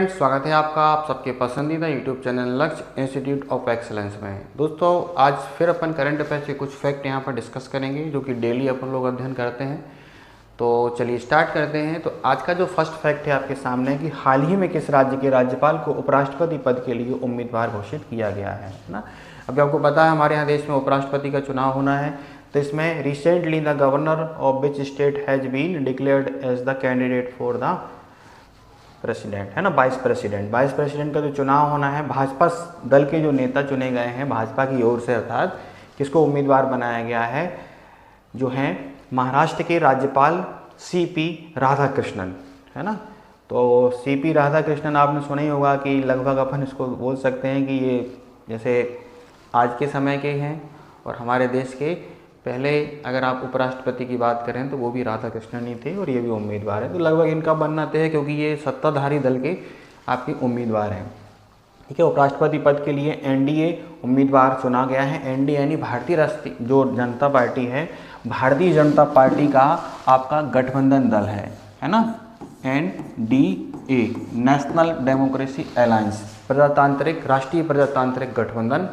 Friends, स्वागत है आपका आप सबके पसंदीदा यूट्यूब चैनल लक्ष्य इंस्टीट्यूट ऑफ एक्सीलेंस में। दोस्तों, आज फिर अपन करंट अफेयर्स के कुछ फैक्ट यहाँ पर डिस्कस करेंगे जो कि डेली अपन लोग अध्ययन करते हैं। तो चलिए स्टार्ट करते हैं। तो आज का जो फर्स्ट फैक्ट है आपके सामने कि हाल ही में किस राज्य के राज्यपाल को उपराष्ट्रपति पद के लिए उम्मीदवार घोषित किया गया है ना। अभी आपको पता है हमारे यहाँ देश में उपराष्ट्रपति का चुनाव होना है, तो इसमें recently the governor of which state has been declared as the candidate for the president, है ना, वाइस प्रेसिडेंट का जो चुनाव होना है, भाजपा दल के जो नेता चुने गए हैं भाजपा की ओर से, अर्थात किसको उम्मीदवार बनाया गया है, जो हैं महाराष्ट्र के राज्यपाल सीपी राधाकृष्णन, है ना। तो सीपी राधाकृष्णन आपने सुना ही होगा कि लगभग अपन इसको बोल सकते हैं कि ये जैसे आज के समय के हैं और हमारे देश के पहले अगर आप उपराष्ट्रपति की बात करें तो वो भी राधाकृष्णन ही थे और ये भी उम्मीदवार है। तो लगभग इनका बनना तय है क्योंकि ये सत्ताधारी दल के आपके उम्मीदवार हैं। ठीक है, उपराष्ट्रपति पद के लिए एनडीए उम्मीदवार चुना गया है। एनडीए यानी भारतीय राष्ट्रीय जो जनता पार्टी है, भारतीय जनता पार्टी का आपका गठबंधन दल है ना। एनडीए, नेशनल डेमोक्रेसी अलायंस, प्रजातांत्रिक राष्ट्रीय प्रजातांत्रिक गठबंधन,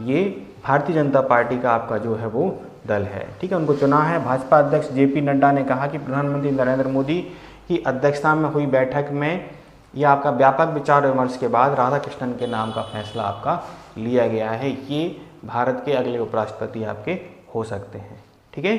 ये भारतीय जनता पार्टी का आपका जो है वो दल है। ठीक है, उनको चुना है। भाजपा अध्यक्ष जेपी नड्डा ने कहा कि प्रधानमंत्री नरेंद्र मोदी की अध्यक्षता में हुई बैठक में यह आपका व्यापक विचार विमर्श के बाद राधाकृष्णन के नाम का फैसला आपका लिया गया है। ये भारत के अगले उपराष्ट्रपति आपके हो सकते हैं। ठीक है,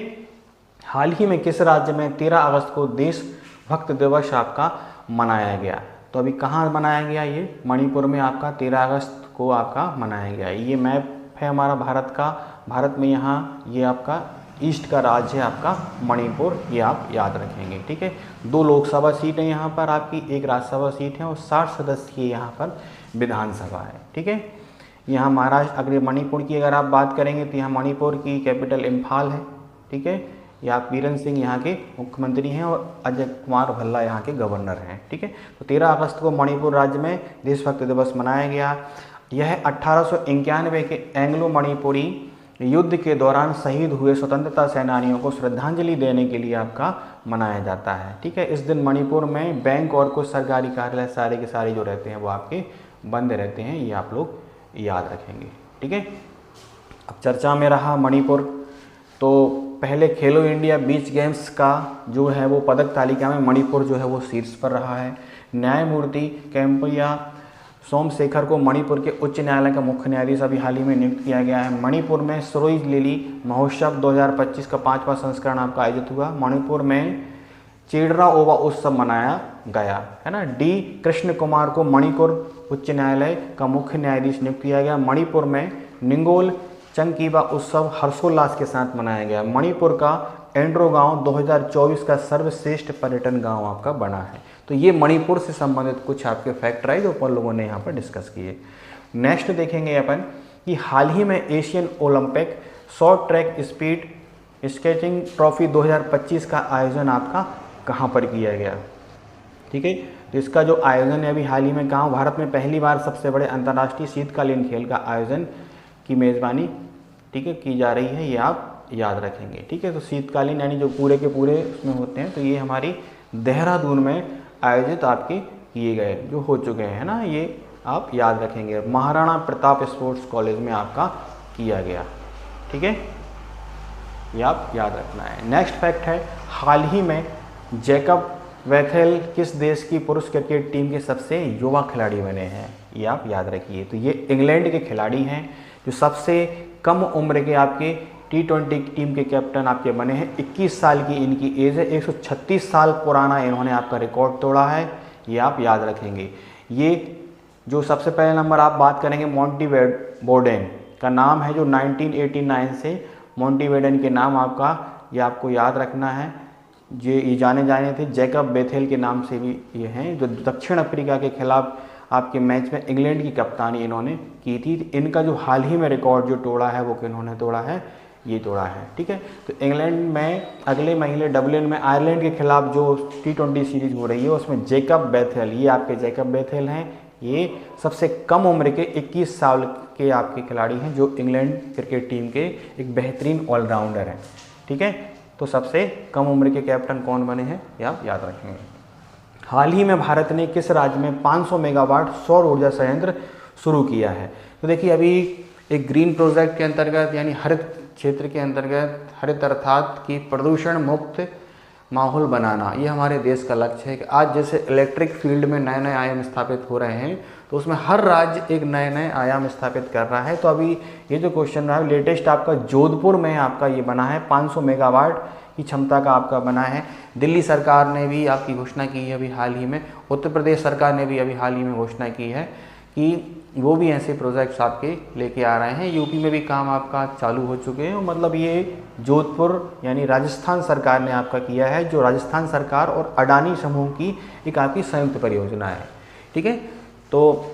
हाल ही में किस राज्य में 13 अगस्त को देशभक्त दिवस आपका मनाया गया? तो अभी कहाँ मनाया गया? ये मणिपुर में आपका 13 अगस्त को आपका मनाया गया। ये मैप है हमारा भारत का। भारत में यहाँ ये आपका ईस्ट का राज्य है आपका मणिपुर, ये आप याद रखेंगे। ठीक है, 2 लोकसभा सीट है यहाँ पर आपकी, 1 राज्यसभा सीट है और 60 सदस्यीय यहाँ पर विधानसभा है। ठीक है, यहाँ महाराष्ट्र, अगर मणिपुर की अगर आप बात करेंगे तो यहाँ मणिपुर की कैपिटल इम्फाल है। ठीक है, या बीरन सिंह यहाँ के मुख्यमंत्री हैं और अजय कुमार भल्ला यहाँ के गवर्नर हैं। ठीक है, तो 13 अगस्त को मणिपुर राज्य में देशभक्त दिवस मनाया गया। यह 1891 के एंग्लो मणिपुरी युद्ध के दौरान शहीद हुए स्वतंत्रता सेनानियों को श्रद्धांजलि देने के लिए आपका मनाया जाता है। ठीक है, इस दिन मणिपुर में बैंक और कुछ सरकारी कार्यालय सारे के सारे जो रहते हैं वो आपके बंद रहते हैं, ये आप लोग याद रखेंगे। ठीक है, अब चर्चा में रहा मणिपुर। तो पहले खेलो इंडिया बीच गेम्स का जो है वो पदक तालिका में मणिपुर जो है वो शीर्ष पर रहा है। न्यायमूर्ति कैंपैया सोमशेखर को मणिपुर के उच्च न्यायालय का मुख्य न्यायाधीश अभी हाल ही में नियुक्त किया गया है। मणिपुर में सरोई लिली महोत्सव 2025 का 5वां संस्करण आपका आयोजित हुआ। मणिपुर में चेडरा ओवा उत्सव मनाया गया, है ना। डी कृष्ण कुमार को मणिपुर उच्च न्यायालय का मुख्य न्यायाधीश नियुक्त किया गया। मणिपुर में निंगोल चंकीबा उत्सव हर्षोल्लास के साथ मनाया गया। मणिपुर का एंड्रो गांव 2024 का सर्वश्रेष्ठ पर्यटन गांव आपका बना है। तो ये मणिपुर से संबंधित कुछ आपके फैक्ट रहे जो अपन लोगों ने यहाँ पर डिस्कस किए। नेक्स्ट देखेंगे अपन कि हाल ही में Asian Olympic short track speed skating trophy 2025 का आयोजन आपका कहाँ पर किया गया? ठीक है, तो इसका जो आयोजन है अभी हाल ही में कहाँ, भारत में पहली बार सबसे बड़े अंतर्राष्ट्रीय शीतकालीन खेल का आयोजन की मेज़बानी, ठीक है, की जा रही है, ये आप याद रखेंगे। ठीक है, तो शीतकालीन यानी जो पूरे के पूरे उसमें होते हैं, तो ये हमारी देहरादून में आयोजित आपके किए गए जो हो चुके हैं ना, ये आप याद रखेंगे। महाराणा प्रताप स्पोर्ट्स कॉलेज में आपका किया गया। ठीक है, ये आप याद रखना है। नेक्स्ट फैक्ट है, हाल ही में जैकब वेथेल किस देश की पुरुष क्रिकेट टीम के सबसे युवा खिलाड़ी बने हैं? ये आप याद रखिए। तो ये इंग्लैंड के खिलाड़ी हैं जो सबसे कम उम्र के आपके T20 टीम के कैप्टन आपके बने हैं। 21 साल की इनकी एज है। 136 साल पुराना इन्होंने आपका रिकॉर्ड तोड़ा है, ये आप याद रखेंगे। ये जो सबसे पहले नंबर आप बात करेंगे मॉन्टीवेडेन का नाम है, जो 1989 से मॉन्टीवेडेन के नाम आपका ये आपको याद रखना है। ये जाने जाने थे जैकब बेथेल के नाम से भी ये हैं, जो दक्षिण अफ्रीका के खिलाफ आपके मैच में इंग्लैंड की कप्तानी इन्होंने की थी। इनका जो हाल ही में रिकॉर्ड जो तोड़ा है वो किन्होंने तोड़ा है, ये तोड़ा है। ठीक है, तो इंग्लैंड में अगले महीने डबलिन में आयरलैंड के खिलाफ जो T20 सीरीज हो रही है उसमें जैकब बेथेल, ये आपके जैकब बेथेल हैं, ये सबसे कम उम्र के 21 साल के आपके खिलाड़ी हैं जो इंग्लैंड क्रिकेट टीम के एक बेहतरीन ऑलराउंडर हैं। ठीक है, तो सबसे कम उम्र के कैप्टन कौन बने हैं ये आप याद रखेंगे। हाल ही में भारत ने किस राज्य में 500 मेगावाट सौर ऊर्जा संयंत्र शुरू किया है? तो देखिए अभी एक ग्रीन प्रोजेक्ट के अंतर्गत यानी हरित क्षेत्र के अंतर्गत, हरित अर्थात कि प्रदूषण मुक्त माहौल बनाना, ये हमारे देश का लक्ष्य है कि आज जैसे इलेक्ट्रिक फील्ड में नए नए आयाम स्थापित हो रहे हैं, तो उसमें हर राज्य एक नए नए आयाम स्थापित कर रहा है। तो अभी ये जो क्वेश्चन रहा है लेटेस्ट आपका जोधपुर में आपका ये बना है, 500 मेगावाट की क्षमता का आपका बना है। दिल्ली सरकार ने भी आपकी घोषणा की है अभी हाल ही में, उत्तर प्रदेश सरकार ने भी अभी हाल ही में घोषणा की है कि वो भी ऐसे प्रोजेक्ट्स आपके लेके आ रहे हैं। यूपी में भी काम आपका चालू हो चुके हैं। मतलब ये जोधपुर यानी राजस्थान सरकार ने आपका किया है, जो राजस्थान सरकार और अडानी समूह की एक आपकी संयुक्त परियोजना है। ठीक है, तो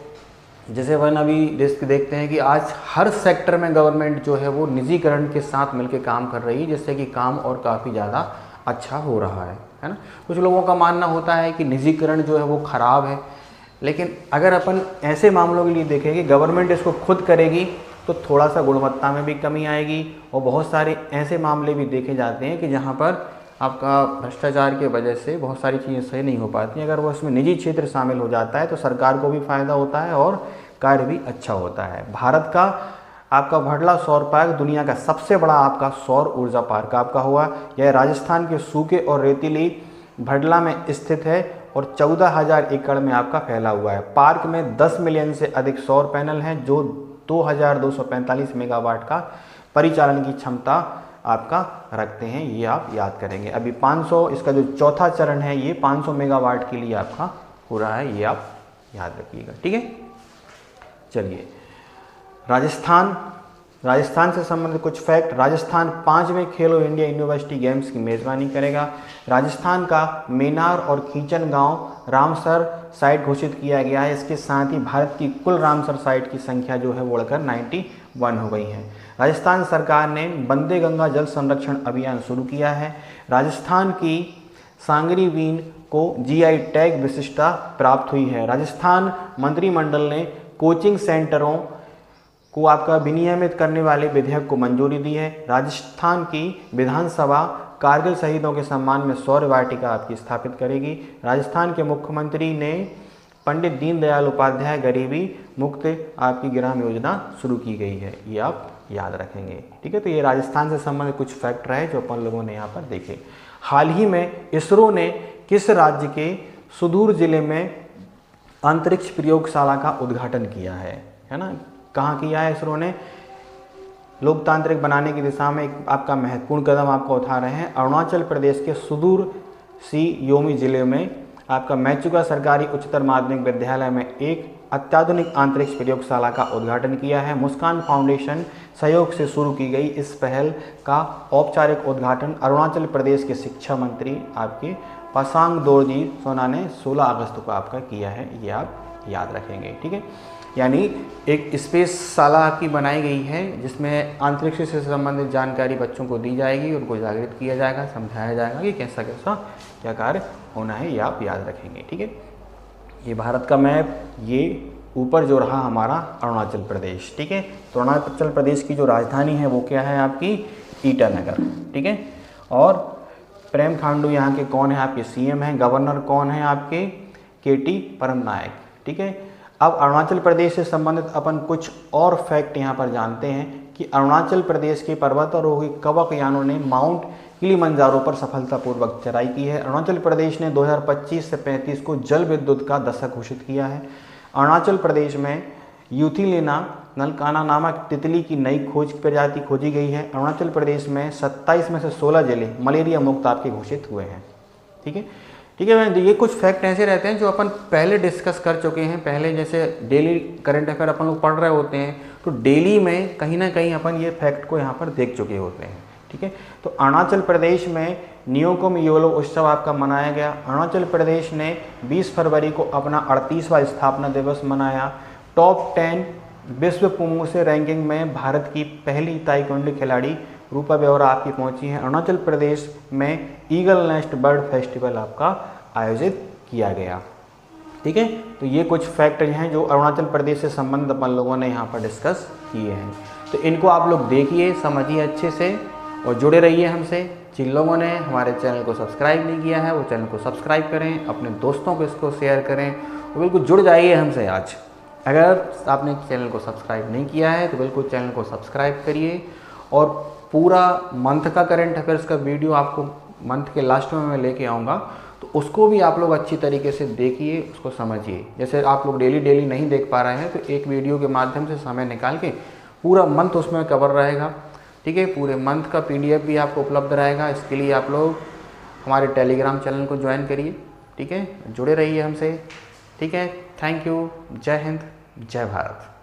जैसे वन अभी देखते हैं कि आज हर सेक्टर में गवर्नमेंट जो है वो निजीकरण के साथ मिलकर काम कर रही है, जिससे कि काम और काफ़ी ज़्यादा अच्छा हो रहा है ना। कुछ लोगों का मानना होता है कि निजीकरण जो है वो ख़राब है, लेकिन अगर अपन ऐसे मामलों के लिए देखें कि गवर्नमेंट इसको खुद करेगी तो थोड़ा सा गुणवत्ता में भी कमी आएगी। और बहुत सारे ऐसे मामले भी देखे जाते हैं कि जहाँ पर आपका भ्रष्टाचार की वजह से बहुत सारी चीज़ें सही नहीं हो पाती। अगर वो उसमें निजी क्षेत्र शामिल हो जाता है तो सरकार को भी फ़ायदा होता है और कार्य भी अच्छा होता है। भारत का आपका भडला सौर पार्क दुनिया का सबसे बड़ा आपका सौर ऊर्जा पार्क आपका हुआ। यह राजस्थान के सूखे और रेतीली भडला में स्थित है और 14,000 एकड़ में आपका फैला हुआ है। पार्क में 10 मिलियन से अधिक सौर पैनल हैं जो 2,245 मेगावाट का परिचालन की क्षमता आपका रखते हैं। ये आप याद करेंगे। अभी 500 इसका जो चौथा चरण है ये 500 मेगावाट के लिए आपका हो रहा है, ये आप याद रखिएगा। ठीक है, चलिए राजस्थान से संबंधित कुछ फैक्ट। राजस्थान 5वें खेलो इंडिया यूनिवर्सिटी गेम्स की मेज़बानी करेगा। राजस्थान का मेनार और खींचन गांव रामसर साइट घोषित किया गया है। इसके साथ ही भारत की कुल रामसर साइट की संख्या जो है वो बढ़कर 91 हो गई है। राजस्थान सरकार ने वंदे गंगा जल संरक्षण अभियान शुरू किया है। राजस्थान की सांगरी बीन को जीआई टैग विशिष्टता प्राप्त हुई है। राजस्थान मंत्रिमंडल ने कोचिंग सेंटरों को आपका विनियमित करने वाले विधेयक को मंजूरी दी है। राजस्थान की विधानसभा कारगिल शहीदों के सम्मान में सौर वाटिका आपकी स्थापित करेगी। राजस्थान के मुख्यमंत्री ने पंडित दीनदयाल उपाध्याय गरीबी मुक्त आपकी ग्राम योजना शुरू की गई है, ये आप याद रखेंगे। ठीक है, तो ये राजस्थान से संबंधित कुछ फैक्ट रहे जो अपन लोगों ने यहाँ पर देखे। हाल ही में इसरो ने किस राज्य के सुदूर जिले में अंतरिक्ष प्रयोगशाला का उद्घाटन किया है ना? कहाँ किया है इसरो ने? लोकतांत्रिक बनाने की दिशा में एक आपका महत्वपूर्ण कदम आपका उठा रहे हैं। अरुणाचल प्रदेश के सुदूर सियोमी जिले में आपका मैचुका सरकारी उच्चतर माध्यमिक विद्यालय में एक अत्याधुनिक अंतरिक्ष प्रयोगशाला का उद्घाटन किया है। मुस्कान फाउंडेशन सहयोग से शुरू की गई इस पहल का औपचारिक उद्घाटन अरुणाचल प्रदेश के शिक्षा मंत्री आपके पासांग दोरजी सोना ने 16 अगस्त को आपका किया है, ये आप याद रखेंगे। ठीक है, यानी एक स्पेस शाला आपकी बनाई गई है जिसमें अंतरिक्ष से संबंधित जानकारी बच्चों को दी जाएगी, उनको जागृत किया जाएगा, समझाया जाएगा कि कैसा कैसा क्या कार्य होना है, ये आप याद रखेंगे। ठीक है, ये भारत का मैप, ये ऊपर जो रहा हमारा अरुणाचल प्रदेश। ठीक है, तो अरुणाचल प्रदेश की जो राजधानी है वो क्या है आपकी? ईटानगर। ठीक है, और प्रेम खांडू यहाँ के कौन है? आपके सीएम हैं। गवर्नर कौन है आपके? केटी परमनायक। ठीक है, अब अरुणाचल प्रदेश से संबंधित अपन कुछ और फैक्ट यहाँ पर जानते हैं कि अरुणाचल प्रदेश के पर्वतारोही कवक यानों ने माउंट किलिमंजारो पर सफलतापूर्वक चढ़ाई की है। अरुणाचल प्रदेश ने 2025 से 35 को जल विद्युत का दशक घोषित किया है। अरुणाचल प्रदेश में यूथिलिना नलकाना नामक तितली की नई प्रजाति खोजी गई है। अरुणाचल प्रदेश में 27 में से 16 जिले मलेरिया मुक्त आपके घोषित हुए हैं। ठीक है, ठीक है, ये कुछ फैक्ट ऐसे रहते हैं जो अपन पहले डिस्कस कर चुके हैं। पहले जैसे डेली करंट अफेयर अपन लोग पढ़ रहे होते हैं तो डेली में कहीं ना कहीं अपन ये फैक्ट को यहाँ पर देख चुके होते हैं। ठीक है, तो अरुणाचल प्रदेश में नियोकुम योलो उत्सव आपका मनाया गया। अरुणाचल प्रदेश ने 20 फरवरी को अपना 38वां स्थापना दिवस मनाया। टॉप 10 विश्व पुमुसे रैंकिंग में भारत की पहली ताइक्वांडो खिलाड़ी रूपा बेवरा आपकी पहुंची है। अरुणाचल प्रदेश में ईगल नेस्ट बर्ड फेस्टिवल आपका आयोजित किया गया। ठीक है, तो ये कुछ फैक्ट हैं जो अरुणाचल प्रदेश से संबंधित अपन लोगों ने यहाँ पर डिस्कस किए हैं। तो इनको आप लोग देखिए, समझिए अच्छे से और जुड़े रहिए हमसे। जिन लोगों ने हमारे चैनल को सब्सक्राइब नहीं किया है वो चैनल को सब्सक्राइब करें, अपने दोस्तों को इसको शेयर करें और बिल्कुल जुड़ जाइए हमसे आज। अगर आपने चैनल को सब्सक्राइब नहीं किया है तो बिल्कुल चैनल को सब्सक्राइब करिए और पूरा मंथ का करंट अफेयर्स का वीडियो आपको मंथ के लास्ट में मैं लेके आऊँगा, तो उसको भी आप लोग अच्छी तरीके से देखिए, उसको समझिए। जैसे आप लोग डेली नहीं देख पा रहे हैं तो एक वीडियो के माध्यम से समय निकाल के पूरा मंथ उसमें कवर रहेगा, ठीक है। पूरे मंथ का PDF भी आपको उपलब्ध रहेगा। इसके लिए आप लोग हमारे टेलीग्राम चैनल को ज्वाइन करिए, ठीक है, जुड़े रहिए हमसे, ठीक है। Thank you. जय हिंद, जय भारत।